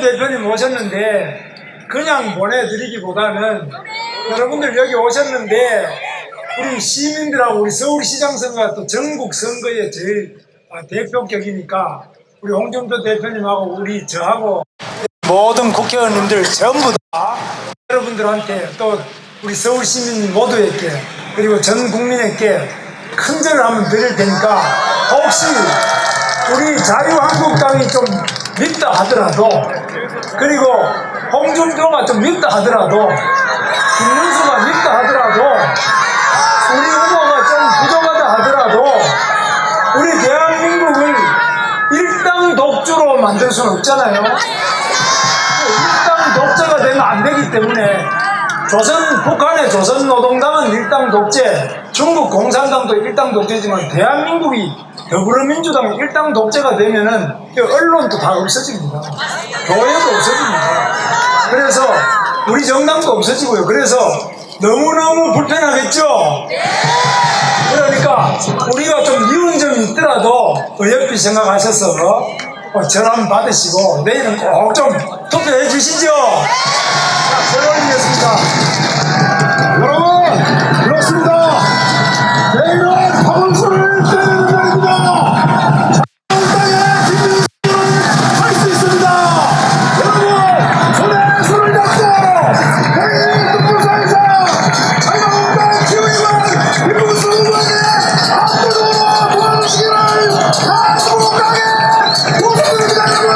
대표님 오셨는데 그냥 보내드리기보다는 여러분들 여기 오셨는데 우리 시민들하고 우리 서울시장 선거가 또 전국 선거의 제일 대표격이니까 우리 홍준표 대표님하고 우리 저하고 모든 국회의원님들 전부 다 여러분들한테 또 우리 서울시민 모두에게 그리고 전 국민에게 큰 절을 한번 드릴 테니까 혹시 우리 자유한국당이 좀 밉다 하더라도 그리고 홍준표가 좀 밉다 하더라도 김문수가 밉다 하더라도 우리 후보가 좀 부족하다 하더라도 우리 대한민국을 일당 독주로 만들 수는 없잖아요. 일당 독재가 되면 안 되기 때문에 북한의 조선노동당은 일당 독재, 중국 공산당도 일당 독재지만 대한민국이 더불어민주당이 일당 독재가 되면은 언론도 다 없어집니다. 교회도 없어집니다. 그래서 우리 정당도 없어지고요. 그래서 너무너무 불편하겠죠? 그러니까 우리가 좀 이운 점이 있더라도 어여삐 생각하셔서 절 한번 받으시고 내일은 꼭 좀 투표해 주시죠. 자, 설원이었습니다. 여러분, 그렇습니다. 내일은 박원순을 때리는 날입니다. 자유한국당의 김문수는 할 수 있습니다. 여러분, 손에 손을 잡고 내일 특별사에서 자유한국당 지휘관 김문수 후보에게 압도적으로 도와주시기를 한국당에 부탁드립니다, 여러분.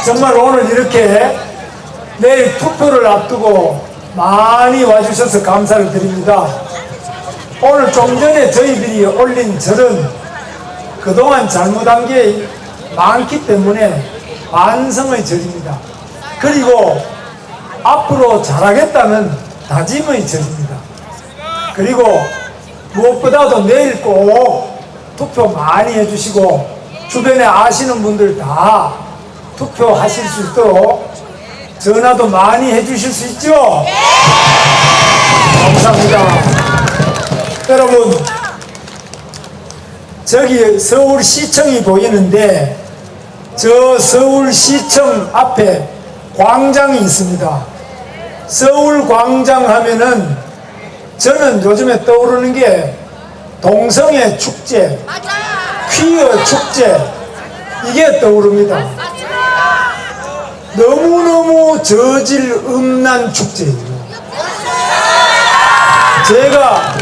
정말 오늘 이렇게 내일 투표를 앞두고 많이 와주셔서 감사를 드립니다. 오늘 좀 전에 저희들이 올린 절은 그동안 잘못한 게 많기 때문에 반성의 절입니다. 그리고 앞으로 잘하겠다는 다짐의 절입니다. 그리고 무엇보다도 내일 꼭 투표 많이 해주시고 주변에 아시는 분들 다 투표하실 수 있도록 전화도 많이 해주실 수 있죠? 감사합니다. 여러분, 저기 서울시청이 보이는데 저 서울시청 앞에 광장이 있습니다. 서울광장 하면은 저는 요즘에 떠오르는 게 동성애 축제, 퀴어 축제 이게 떠오릅니다. 너무너무 저질음란 축제예요. 제가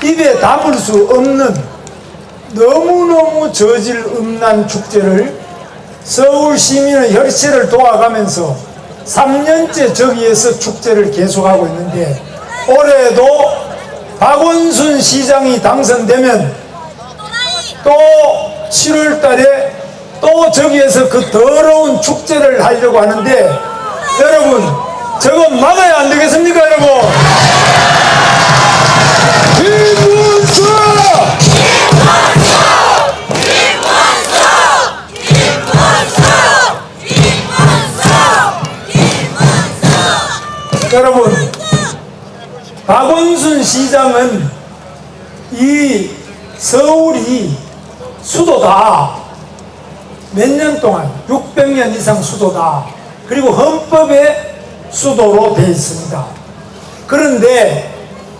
입에 담을 수 없는 너무너무 저질음란 축제를 서울 시민의 혈세를 도와가면서 3년째 저기에서 축제를 계속하고 있는데 올해도 박원순 시장이 당선되면 또 7월 달에 또 저기에서 그 더러운 축제를 하려고 하는데 여러분 저거 막아야 안 되겠습니까 여러분? 김문수! 여러분 박원순 시장은 이 서울이 수도다. 몇 년 동안 600년 이상 수도다. 그리고 헌법의 수도로 되어 있습니다. 그런데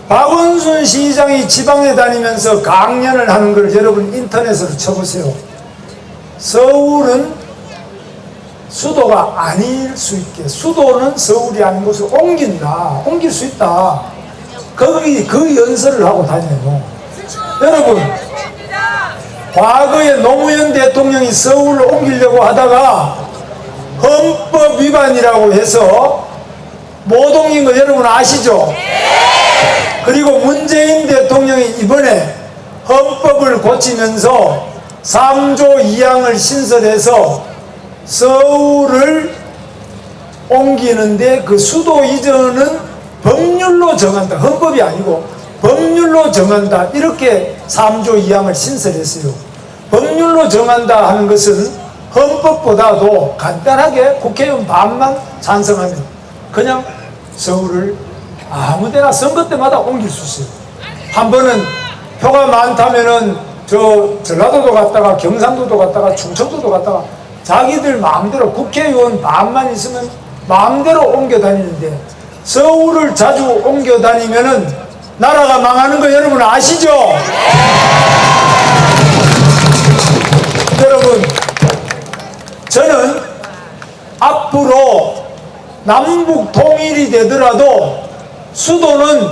박원순 시장이 지방에 다니면서 강연을 하는 걸 여러분 인터넷으로 쳐보세요. 서울은 수도가 아닐 수 있게 수도는 서울이 아닌 곳을 옮긴다. 옮길 수 있다. 거기 그 연설을 하고 다녀요. 여러분 과거에 노무현 대통령이 서울을 옮기려고 하다가 헌법 위반이라고 해서 못 옮긴 거 여러분 아시죠? 그리고 문재인 대통령이 이번에 헌법을 고치면서 3조 2항을 신설해서 서울을 옮기는데 그 수도 이전은 법률로 정한다. 헌법이 아니고 법률로 정한다. 이렇게 3조 2항을 신설했어요. 법률로 정한다 하는 것은 헌법보다도 간단하게 국회의원 반만 찬성하면 그냥 서울을 아무데나 선거 때마다 옮길 수 있어요. 한 번은 표가 많다면은 저 전라도도 갔다가 경상도도 갔다가 충청도도 갔다가 자기들 마음대로 국회의원 마음만 있으면 마음대로 옮겨 다니는데 서울을 자주 옮겨 다니면은 나라가 망하는 거 여러분 아시죠? 여러분, 저는 앞으로 남북 통일이 되더라도 수도는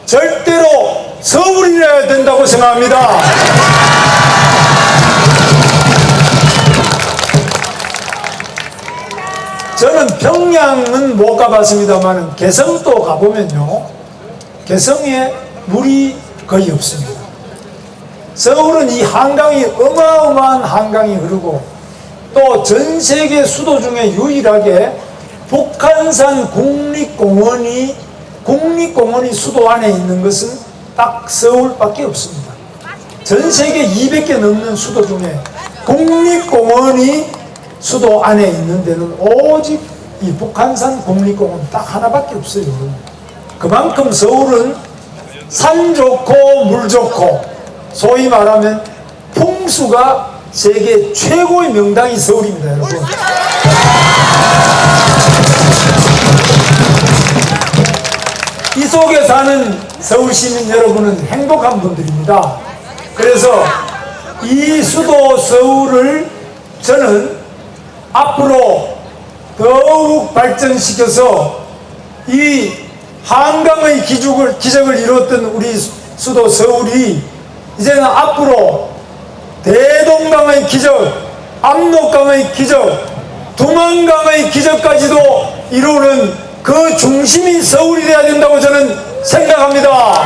절대로 서울이어야 된다고 생각합니다. 저는 평양은 못 가봤습니다만 개성도 가보면요, 개성에 물이 거의 없습니다. 서울은 이 한강이 어마어마한 한강이 흐르고 또 전 세계 수도 중에 유일하게 북한산 국립공원이 수도 안에 있는 것은 딱 서울밖에 없습니다. 전 세계 200개 넘는 수도 중에 국립공원이 수도 안에 있는 데는 오직 이 북한산 국립공원 딱 하나밖에 없어요. 그만큼 서울은 산 좋고 물 좋고 소위 말하면 풍수가 세계 최고의 명당이 서울입니다, 여러분. 이 속에 사는 서울 시민 여러분은 행복한 분들입니다. 그래서 이 수도 서울을 저는 앞으로 더욱 발전시켜서 이 한강의 기적을 이뤘던 우리 수도 서울이 이제는 앞으로 대동강의 기적, 압록강의 기적, 두만강의 기적까지도 이루는 그 중심이 서울이 되어야 된다고 저는 생각합니다.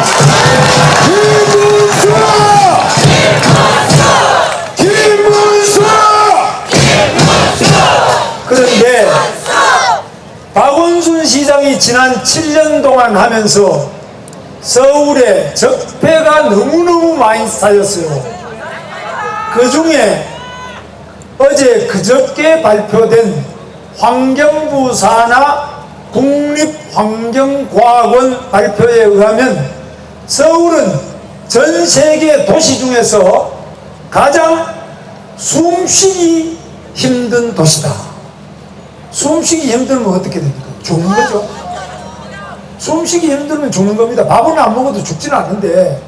김문수! 그런데 박원순 시장이 지난 7년 동안 하면서 서울에 적폐가 너무너무 많이 쌓였어요. 그 중에 어제 그저께 발표된 환경부 산하 국립환경과학원 발표에 의하면 서울은 전 세계 도시 중에서 가장 숨쉬기 힘든 도시다. 숨쉬기 힘들면 어떻게 됩니까? 죽는 거죠. 숨쉬기 힘들면 죽는 겁니다. 밥은 안 먹어도 죽지는 않는데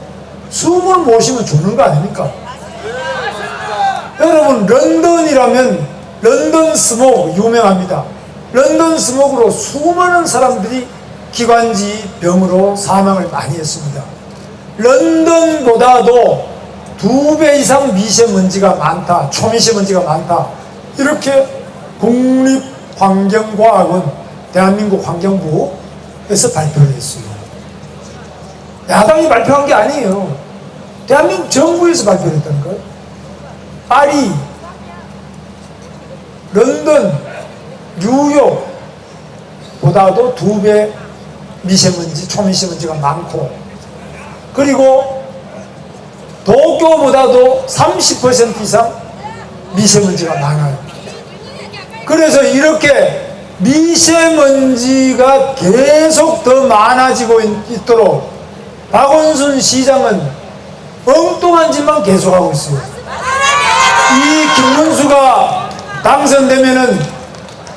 숨을 못 쉬면 죽는 거 아닙니까? 여러분, 런던이라면 런던 스모그 유명합니다. 런던 스모그로 수많은 사람들이 기관지 병으로 사망을 많이 했습니다. 런던보다도 2배 이상 미세먼지가 많다, 초미세먼지가 많다, 이렇게 국립환경과학원, 대한민국 환경부에서 발표를 했어요. 야당이 발표한 게 아니에요. 대한민국 정부에서 발표를 했다는 거예요. 파리, 런던, 뉴욕보다도 2배 미세먼지, 초미세먼지가 많고, 그리고 도쿄보다도 30% 이상 미세먼지가 많아요. 그래서 이렇게 미세먼지가 계속 더 많아지고 있도록 박원순 시장은 엉뚱한 짓만 계속하고 있어요. 이 김문수가 당선되면은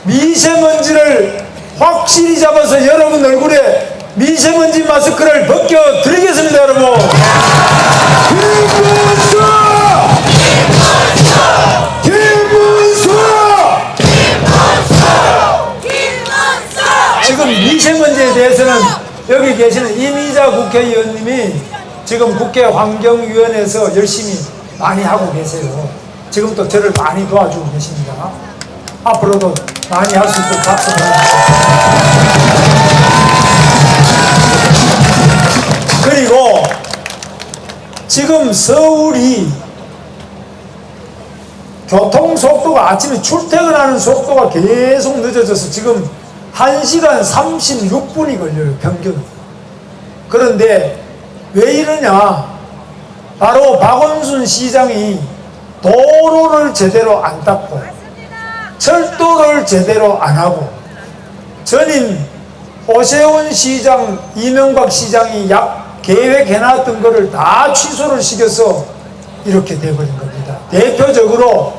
미세먼지를 확실히 잡아서 여러분 얼굴에 미세먼지 마스크를 벗겨 드리겠습니다, 여러분. 김문수! 김문수! 지금 미세먼지에 대해서는 여기 계시는 이미자 국회의원님이 지금 국회 환경위원회에서 열심히 많이 하고 계세요. 지금 또 저를 많이 도와주고 계십니다. 앞으로도 많이 할 수 있도록 박수 보내주세요. 그리고 지금 서울이 교통 속도가 아침에 출퇴근하는 속도가 계속 늦어져서 지금 1시간 36분이 걸려요, 평균. 그런데 왜 이러냐? 바로 박원순 시장이 도로를 제대로 안 닦고 철도를 제대로 안 하고 전임 오세훈 시장, 이명박 시장이 약 계획해놨던 거를 다 취소를 시켜서 이렇게 돼버린 겁니다. 대표적으로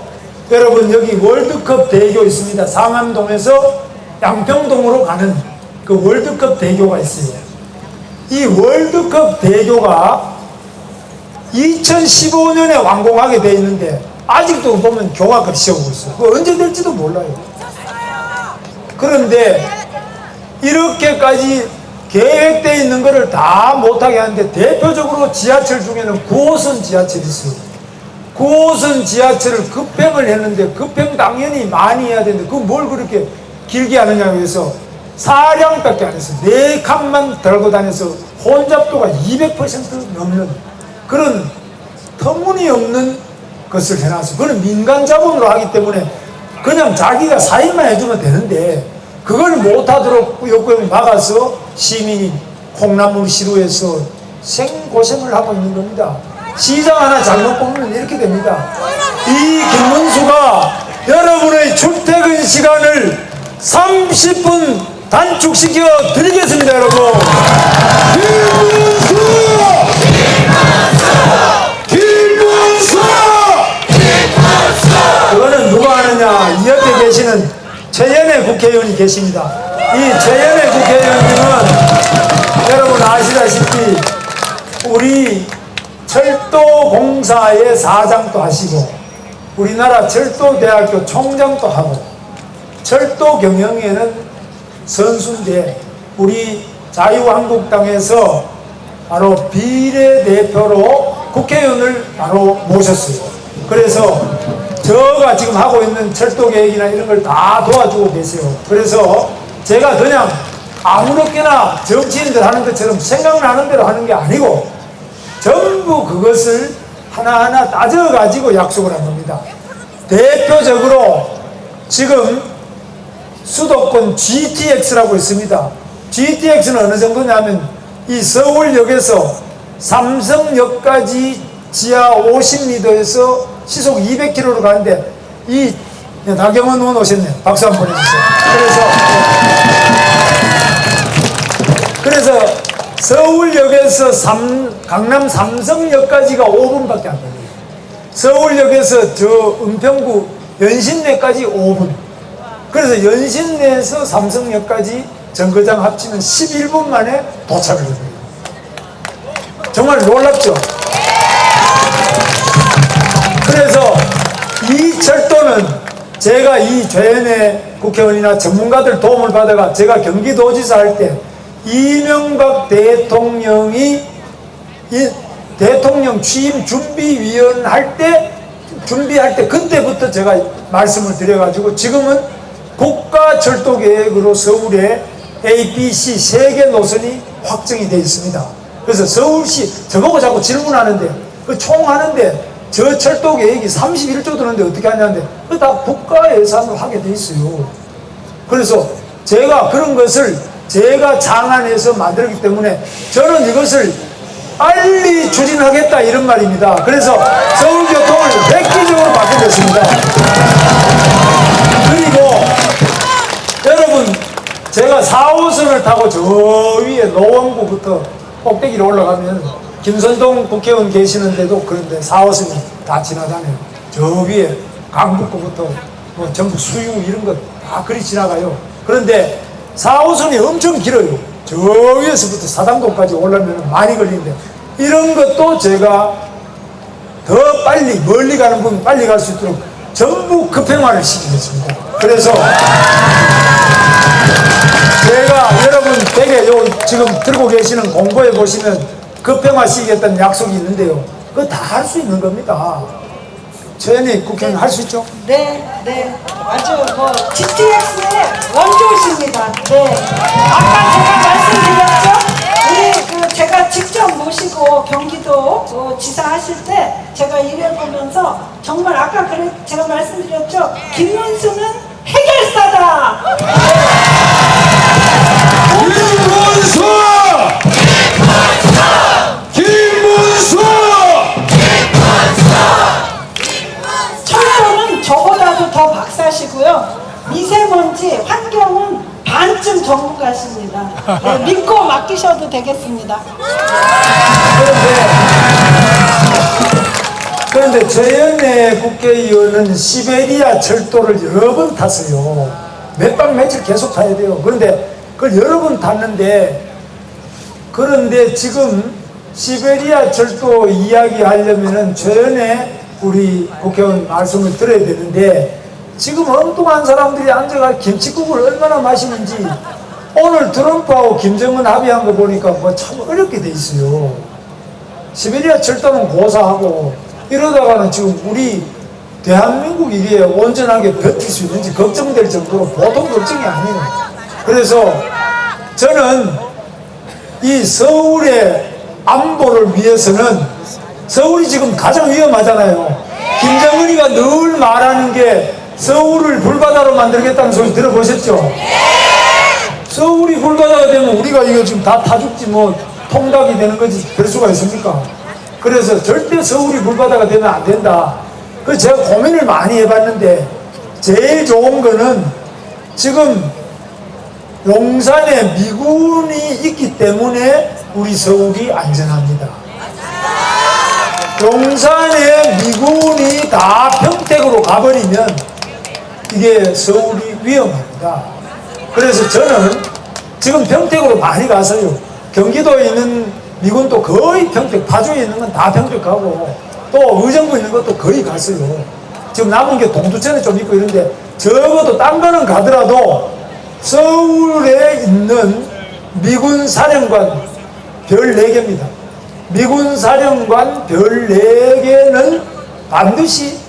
여러분 여기 월드컵 대교 있습니다. 상암동에서 양평동으로 가는 그 월드컵 대교가 있어요. 이 월드컵 대교가 2015년에 완공하게 돼 있는데 아직도 보면 교가 그렇게 세우고 있어요. 그거 언제 될지도 몰라요. 그런데 이렇게까지 계획되어 있는 거를 다 못하게 하는데 대표적으로 지하철 중에는 9호선 지하철이 있어요. 9호선 지하철을 급행을 했는데 급행 당연히 많이 해야 되는데 그거 뭘 그렇게 길게 하느냐고 해서 4량밖에 안 했어요. 4칸만 달고 다녀서 혼잡도가 200% 넘는 그런 터무니없는 것을 해놨어요. 그건 민간 자본으로 하기 때문에 그냥 자기가 사인만 해주면 되는데 그걸 못하도록 요구를 막아서 시민이 콩나물 시루에서 생고생을 하고 있는 겁니다. 시장 하나 잘못 뽑으면 이렇게 됩니다. 이 김문수가 여러분의 출퇴근 시간을 30분 단축시켜 드리겠습니다, 여러분. 김문수! 그거는 누가 하느냐? 이 옆에 계시는 최연애 국회의원이 계십니다. 이 최연애 국회의원님은 여러분 아시다시피 우리 철도공사의 사장도 하시고 우리나라 철도대학교 총장도 하고 철도 경영에는 선수인데 우리 자유한국당에서 바로 비례대표로 국회의원을 바로 모셨어요. 그래서 저가 지금 하고 있는 철도 계획이나 이런 걸 다 도와주고 계세요. 그래서 제가 그냥 아무렇게나 정치인들 하는 것처럼 생각나는 대로 하는 게 아니고 전부 그것을 하나하나 따져가지고 약속을 한 겁니다. 대표적으로 지금 수도권 GTX라고 있습니다. GTX는 어느 정도냐면 이 서울역에서 삼성역까지 지하 50m에서 시속 200km로 가는데 이 나경원 의원 오셨네. 박수 한번 해주세요. 그래서 서울역에서 강남 삼성역까지가 5분밖에 안 걸려요. 서울역에서 저 은평구 연신내까지 5분. 그래서 연신내에서 삼성역까지 정거장 합치면 11분 만에 도착을 해요. 정말 놀랍죠? 그래서 이 철도는 제가 이 최연애 국회의원이나 전문가들 도움을 받아가 제가 경기도지사 할 때 이명박 대통령이 이 대통령 취임 준비위원 준비할 때 그때부터 제가 말씀을 드려가지고 지금은 국가철도계획으로 서울에 A, B, C 3개 노선이 확정이 되어 있습니다. 그래서 서울시 저보고 자꾸 질문하는데 그 총 하는데 저 철도 계획이 31조 드는데 어떻게 하냐는데 그 다 국가 예산으로 하게 돼 있어요. 그래서 제가 그런 것을 제가 장안해서 만들었기 때문에 저는 이것을 빨리 추진하겠다 이런 말입니다. 그래서 서울교통을 획기적으로 바꾸겠습니다. 그리고 여러분 제가 4호선을 타고 저 위에 노원구부터 꼭대기로 올라가면 김선동 국회의원 계시는데도 그런데 4호선이 다 지나다녀요. 저 위에 강북구부터 뭐 전부 수유 이런 거 다 그리 지나가요. 그런데 4호선이 엄청 길어요. 저 위에서부터 사당동까지 올라면 많이 걸리는데 이런 것도 제가 더 빨리 멀리 가는 분 빨리 갈 수 있도록 전부 급행화를 시키겠습니다. 그래서 제가 여러분 댁에 지금 들고 계시는 공고에 보시면 급행화 시키겠다는 약속이 있는데요. 그거 다 할 수 있는 겁니다. 최연희 국회의원 할 수 있죠? 네, 아주 GTX의 원조십니다. 네. 아까 제가 말씀드렸죠? 제가 직접 모시고 경기도 지사 하실 때 제가 일해보면서 정말 아까 제가 말씀드렸죠? 김문수는 해결사다! 김문수! 김문수! 철도는 저보다도 더 박사시고요. 미세먼지, 환경은 반쯤 전문가십니다. 네, 믿고 맡기셔도 되겠습니다. 그런데 최연애 국회의원은 시베리아 철도를 여러 번 탔어요. 몇 박 며칠 계속 타야 돼요. 그런데 그걸 여러 번 탔는데, 그런데 지금 시베리아 철도 이야기하려면은 최연애 우리 국회의원 말씀을 들어야 되는데, 지금 엉뚱한 사람들이 앉아가 김치국을 얼마나 마시는지 오늘 트럼프하고 김정은 합의한 거 보니까 뭐 참 어렵게 돼 있어요. 시베리아 철도는 고사하고 이러다가는 지금 우리 대한민국 이게 온전하게 버틸 수 있는지 걱정될 정도로 보통 걱정이 아니에요. 그래서 저는 이 서울의 안보를 위해서는, 서울이 지금 가장 위험하잖아요. 김정은이가 늘 말하는 게 서울을 불바다로 만들겠다는 소리 들어보셨죠? 서울이 불바다가 되면 우리가 이거 지금 다 타죽지 뭐 통닭이 되는 거지 별 수가 있습니까? 그래서 절대 서울이 불바다가 되면 안 된다. 그래서 제가 고민을 많이 해봤는데, 제일 좋은 거는 지금 용산에 미군이 있기 때문에 우리 서울이 안전합니다. 용산에 미군이 다 평택으로 가버리면 이게 서울이 위험합니다. 그래서 저는 지금 평택으로 많이 가서요, 경기도에 있는 미군도 거의 평택, 파주에 있는 건 다 평택 가고 또 의정부에 있는 것도 거의 갔어요. 지금 남은 게 동두천에 좀 있고 이런데, 적어도 딴 거는 가더라도 서울에 있는 미군 사령관 별 4개입니다. 미군 사령관 별 4개는 반드시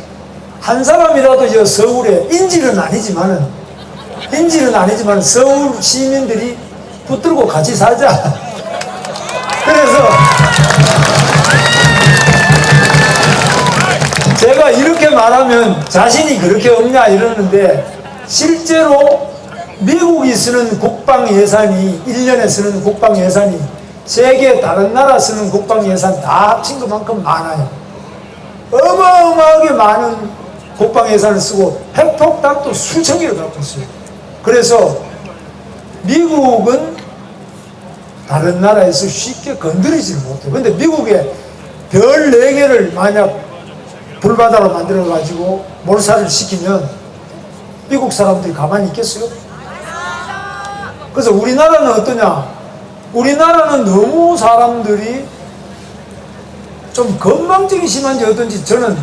한 사람이라도 저 서울에, 인질은 아니지만 서울 시민들이 붙들고 같이 살자. 그래서 제가 이렇게 말하면 자신이 그렇게 없냐 이러는데, 실제로 미국이 쓰는 국방 예산이, 1년에 쓰는 국방 예산이 세계 다른 나라 쓰는 국방 예산 다 합친 것만큼 많아요. 어마어마하게 많은 국방 예산을 쓰고 핵폭탄도 수천 개를 갖고 있어요. 그래서 미국은 다른 나라에서 쉽게 건드리지를 못해요. 근데 미국에 별 4개를 만약 불바다로 만들어가지고 몰살을 시키면 미국 사람들이 가만히 있겠어요? 그래서 우리나라는 어떠냐? 우리나라는 너무 사람들이 좀 건망증이 심한지 어떤지, 저는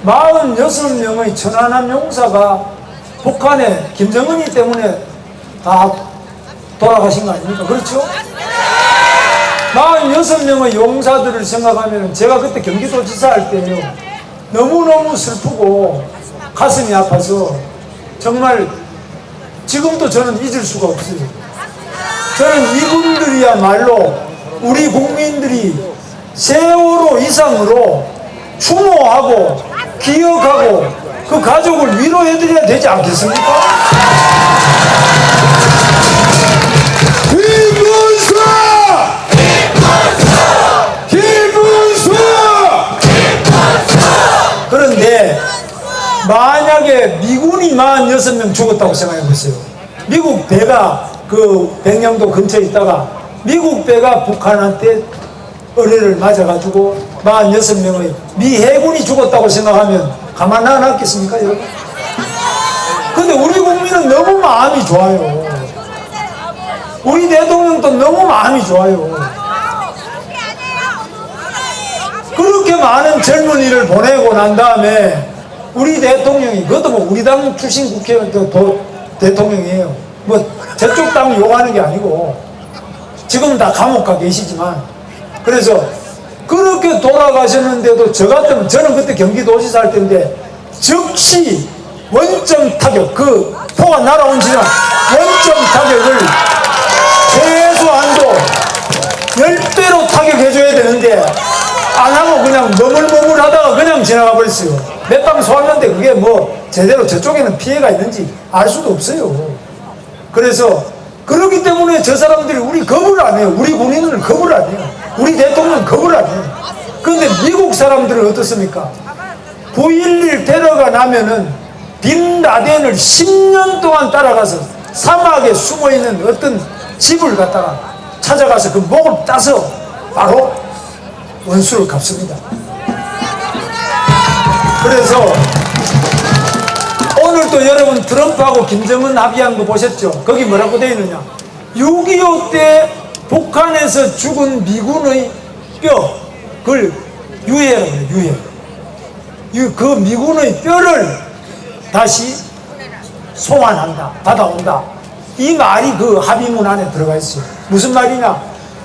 46명의 천안함 용사가 북한에 김정은이 때문에 다 돌아가신 거 아닙니까? 그렇죠? 46명의 용사들을 생각하면, 제가 그때 경기도지사 할 때요, 너무너무 슬프고 가슴이 아파서 정말 지금도 저는 잊을 수가 없어요. 저는 이분들이야말로 우리 국민들이 세월호 이상으로 추모하고 기억하고 그 가족을 위로해드려야 되지 않겠습니까? 김문수! 김문수! 그런데 만약에 미군이 46명 죽었다고 생각해 보세요. 미국 배가 그 백령도 근처에 있다가 미국 배가 북한한테 어뢰를 맞아가지고 46명의 미 해군이 죽었다고 생각하면 가만 안 놨겠습니까, 여러분? 근데 우리 국민은 너무 마음이 좋아요. 우리 대통령도 너무 마음이 좋아요. 그렇게 많은 젊은이를 보내고 난 다음에 우리 대통령이, 그것도 뭐 우리 당 출신 국회의원 대통령이에요. 뭐 저쪽 당 욕하는 게 아니고, 지금 다 감옥 가 계시지만, 그래서 그렇게 돌아가셨는데도 저 같으면, 저는 그때 경기도지사 할 때인데 즉시 원점 타격, 그 포가 날아온 지나 원점 타격을 최소한도 10배로 타격해줘야 되는데 안 하고 그냥 머물머물 하다가 그냥 지나가 버렸어요. 몇 방 쏘았는데 그게 뭐 제대로 저쪽에는 피해가 있는지 알 수도 없어요. 그래서 그렇기 때문에 저 사람들이 우리 겁을 안 해요. 우리 군인을 겁을 안 해요. 우리 대통령 겁을 안 해요. 그런데 미국 사람들은 어떻습니까? 9.11 테러가 나면은 빈 라덴을 10년 동안 따라가서 사막에 숨어있는 어떤 집을 갖다가 찾아가서 그 목을 따서 바로 원수를 갚습니다. 그래서 오늘 또 여러분 트럼프하고 김정은 합의한 거 보셨죠? 거기 뭐라고 되어 있느냐? 6.25 때 북한에서 죽은 미군의 뼈, 그걸 유해라고 해요. 유해. 그 미군의 뼈를 다시 송환한다, 받아온다. 이 말이 그 합의문 안에 들어가 있어요. 무슨 말이냐?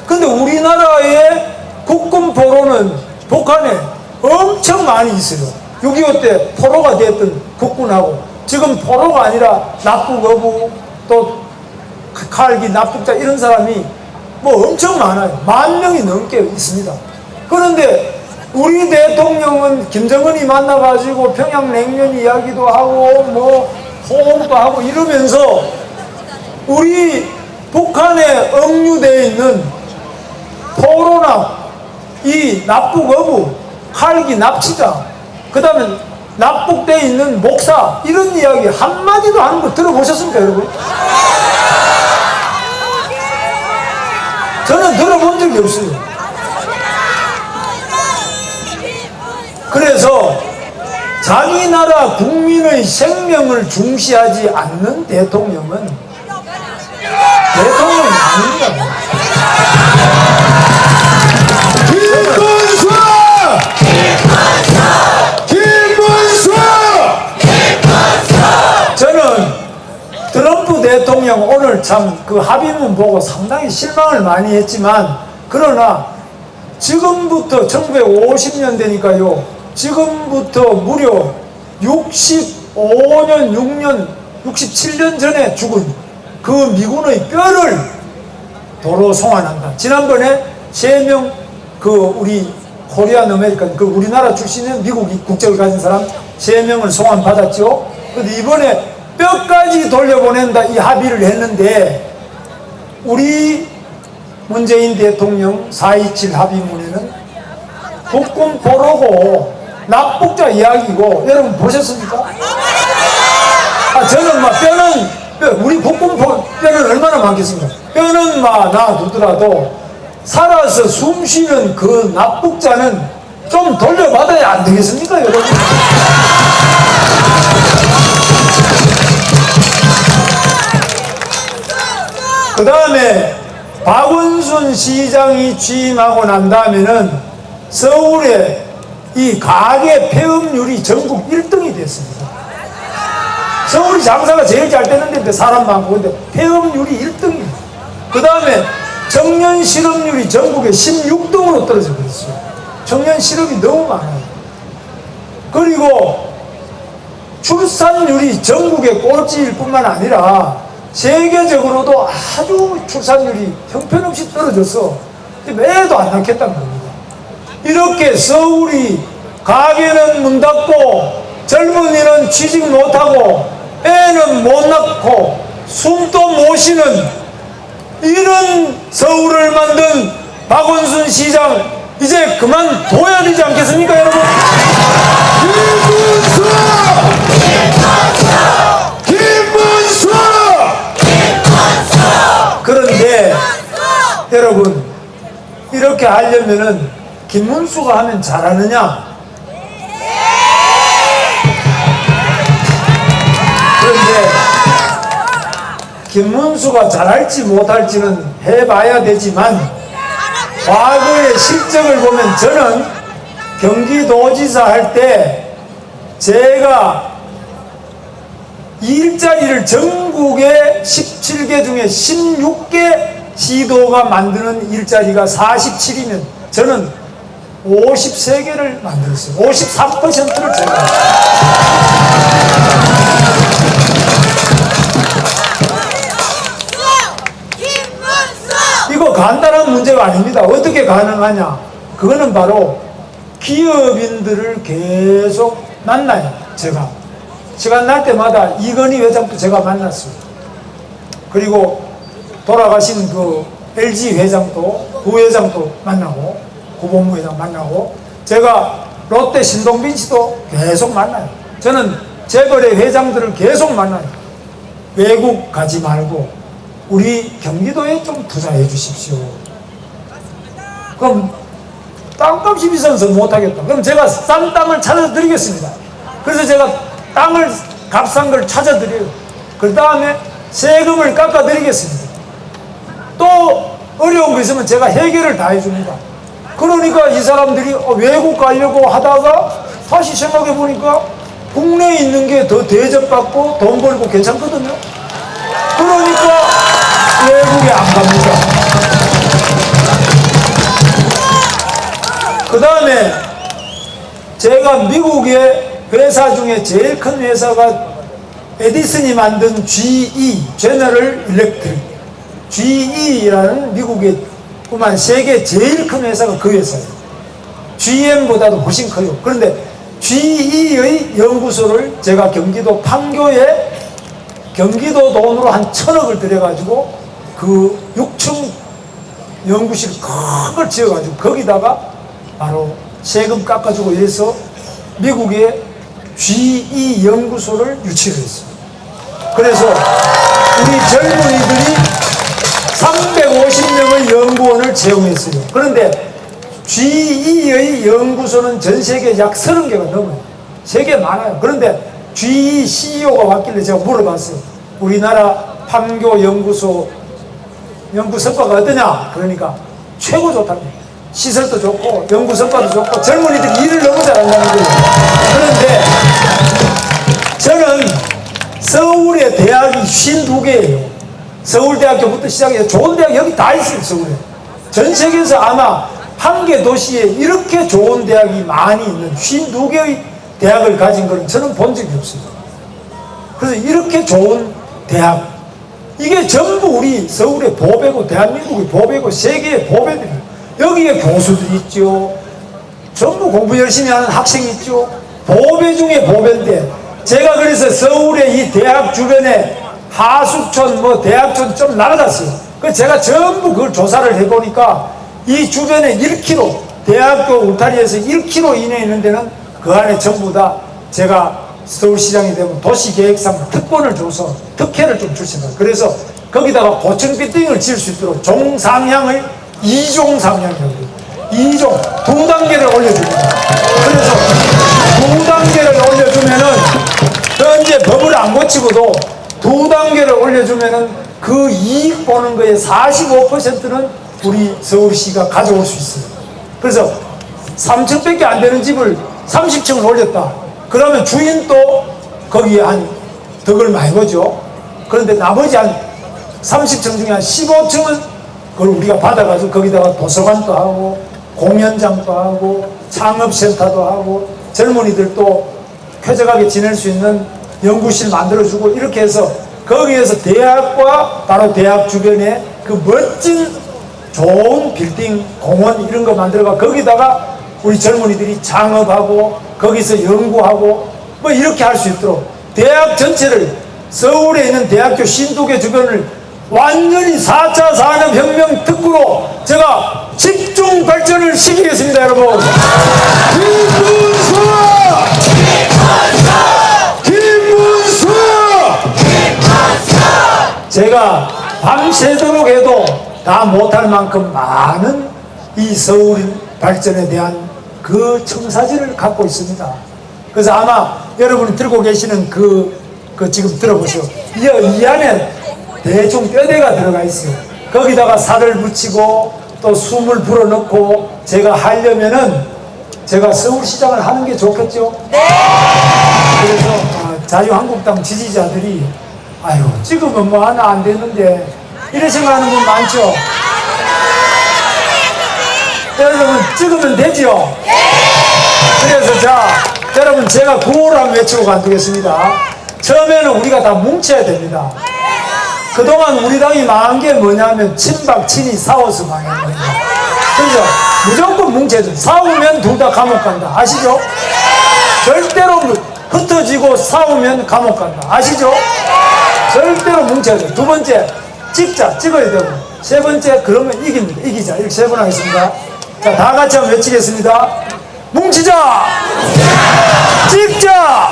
근데 우리나라의 국군 포로는 북한에 엄청 많이 있어요. 6.25 때 포로가 됐던 국군하고 지금 포로가 아니라 납북어부 또 칼기 납북자 이런 사람이 뭐 엄청 많아요. 10,000명이 넘게 있습니다. 그런데 우리 대통령은 김정은이 만나가지고 평양냉면 이야기도 하고 뭐 호응도 하고 이러면서 우리 북한에 억류되어 있는 포로나 이 납북어부, 칼기 납치자, 그 다음에 납북되어 있는 목사 이런 이야기 한마디도 하는 거 들어보셨습니까 여러분? 저는 들어본 적이 없어요. 그래서 자기 나라 국민의 생명을 중시하지 않는 대통령은 대통령이 아닙니다. 김문수! 김문수! 저는 트럼프 대통령 오늘 참 그 합의문 보고 상당히 실망을 많이 했지만, 그러나 지금부터 1950년대니까요 지금부터 무려 65년 6년 67년 전에 죽은 그 미군의 뼈를 도로 송환한다. 지난번에 3명 그 우리 코리안 아메리칸 그 우리나라 출신의 미국 국적을 가진 사람 3명을 송환 받았죠. 근데 이번에 뼈까지 돌려보낸다 이 합의를 했는데, 우리 문재인 대통령 4.27 합의문에는 국군 포로고 납북자 이야기고, 여러분 보셨습니까? 저는 막 뼈는 우리 국군 뼈는 얼마나 많겠습니까? 뼈는 막 놔두더라도 살아서 숨 쉬는 그 납북자는 좀 돌려받아야 안 되겠습니까, 여러분? 그 다음에 박원순 시장이 취임하고 난 다음에는 서울에 이 가계 폐업률이 전국 1등이 됐습니다. 서울이 장사가 제일 잘 되는데 사람 많고, 근데 폐업률이 1등이에요. 그 다음에 청년 실업률이 전국에 16등으로 떨어져 버렸어요. 청년 실업이 너무 많아요. 그리고 출산율이 전국의 꼴찌일 뿐만 아니라 세계적으로도 아주 출산율이 형편없이 떨어져서 매도 안 낳겠다는 겁니다. 이렇게 서울이 가게는 문 닫고 젊은이는 취직 못하고 애는 못 낳고 숨도 못 쉬는 이런 서울을 만든 박원순 시장 이제 그만둬야 되지 않겠습니까, 여러분? 김문수! 김문수! 그런데 여러분, 이렇게 하려면은 김문수가 하면 잘하느냐? 그런데 김문수가 잘할지 못할지는 해봐야 되지만, 과거의 실적을 보면 저는 경기도지사 할 때 제가 일자리를 전국의 17개 중에 16개 시도가 만드는 일자리가 47이면 저는 53개를 만들었어요. 53%를 제가. 이거 간단한 문제가 아닙니다. 어떻게 가능하냐? 그거는 바로 기업인들을 계속 만나요. 제가 시간 날 때마다 이건희 회장도 제가 만났어요. 그리고 돌아가신 그 LG 회장도, 부회장도 만나고, 구본부 회장 만나고, 제가 롯데 신동빈 씨도 계속 만나요. 저는 재벌의 회장들을 계속 만나요. 외국 가지 말고 우리 경기도에 좀 투자해 주십시오. 그럼 땅값이 비싸서 못하겠다. 그럼 제가 싼 땅을 찾아드리겠습니다. 그래서 제가 땅을 값싼 걸 찾아드려요. 그 다음에 세금을 깎아드리겠습니다. 또 어려운 거 있으면 제가 해결을 다 해줍니다. 그러니까 이 사람들이 외국 가려고 하다가 다시 생각해 보니까 국내에 있는 게 더 대접받고 돈 벌고 괜찮거든요. 그러니까 외국에 안 갑니다. 그 다음에 제가 미국의 회사 중에 제일 큰 회사가 에디슨이 만든 GE, 제너럴 일렉트릭, GE라는 미국의 뿐만 세계 제일 큰 회사가 그 회사예요. GM보다도 훨씬 커요. 그런데 GE의 연구소를 제가 경기도 판교에 경기도 돈으로 한 1,000억을 들여가지고 그 6층 연구실 큰 걸 지어가지고 거기다가 바로 세금 깎아주고 해서 미국의 GE 연구소를 유치를 했어요. 그래서 우리 젊은이들이 350명의 연구원을 채용했어요. 그런데 GE의 연구소는 전 세계 약 30개가 넘어요. 세계 많아요. 그런데 GE CEO가 왔길래 제가 물어봤어요. 우리나라 판교 연구소 연구 성과가 어떠냐? 그러니까 최고 좋답니다. 시설도 좋고 연구 성과도 좋고 젊은이들이 일을 너무 잘한다는 거예요. 그런데 저는 서울의 대학이 52개예요. 서울대학교부터 시작해서 좋은 대학 여기 다 있어요. 서울에. 전 세계에서 아마 한 개 도시에 이렇게 좋은 대학이 많이 있는 52개의 대학을 가진 걸 저는 본 적이 없어요. 그래서 이렇게 좋은 대학, 이게 전부 우리 서울의 보배고 대한민국의 보배고 세계의 보배들이에요. 여기에 교수들이 있죠. 전부 공부 열심히 하는 학생이 있죠. 보배 중에 보배인데 제가 그래서 서울의 이 대학 주변에 하숙촌 뭐 대학촌 좀 날아갔어요. 그 제가 전부 그걸 조사를 해보니까 이 주변에 1km 대학교 울타리에서 1km 이내에 있는 데는 그 안에 전부 다 제가 서울시장이 되면 도시계획상 특권을 줘서 특혜를 좀 주신다. 그래서 거기다가 고층 빌딩을 지을 수 있도록 종상향을 2종 상향이라고 해요. 2종, 2단계를 올려줍니다. 그래서 2단계를 올려주면은 현재 법을 안 고치고도 2단계를 올려주면은 그 이익 보는 거에 45%는 우리 서울시가 가져올 수 있어요. 그래서 3층밖에 안 되는 집을 30층을 올렸다. 그러면 주인도 거기에 한 덕을 많이 보죠. 그런데 나머지 한 30층 중에 한 15층은 그걸 우리가 받아가지고 거기다가 도서관도 하고 공연장도 하고 창업센터도 하고 젊은이들도 쾌적하게 지낼 수 있는 연구실 만들어주고 이렇게 해서 거기에서 대학과 바로 대학 주변에 그 멋진 좋은 빌딩, 공원 이런 거 만들어가 거기다가 우리 젊은이들이 창업하고 거기서 연구하고 뭐 이렇게 할 수 있도록 대학 전체를 서울에 있는 대학교 52개 주변을 완전히 4차 산업혁명 특구로 제가 집중 발전을 시키겠습니다, 여러분. 김문수! 제가 밤새도록 해도 다 못할 만큼 많은 이 서울 발전에 대한 그 청사진을 갖고 있습니다. 그래서 아마 여러분이 들고 계시는 그 지금 들어보세요. 이 안에 대충 뼈대가 들어가 있어요. 거기다가 살을 붙이고 또 숨을 불어넣고 제가 하려면은 제가 서울시장을 하는 게 좋겠죠? 네! 그래서 자유한국당 지지자들이 아유 지금은 뭐 하나 안 됐는데 이런 생각하는 분 많죠? 여러분 찍으면 되죠? 그래서 자 여러분 제가 구호를 한번 외치고 간두겠습니다. 처음에는 우리가 다 뭉쳐야 됩니다. 그동안 우리 당이 망한 게 뭐냐면 친박 친이 싸워서 망한 겁니다. 그래서 무조건 뭉쳐야 돼. 싸우면 둘 다 감옥 간다. 아시죠? 절대로 흩어지고 싸우면 감옥 간다. 아시죠? 절대로 뭉쳐야 돼. 두 번째 찍어야 되고 세 번째 그러면 이깁니다. 이기자. 이렇게 세 번 하겠습니다. 자, 다 같이 한번 외치겠습니다. 뭉치자! 찍자!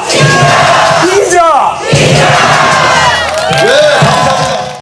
이기자!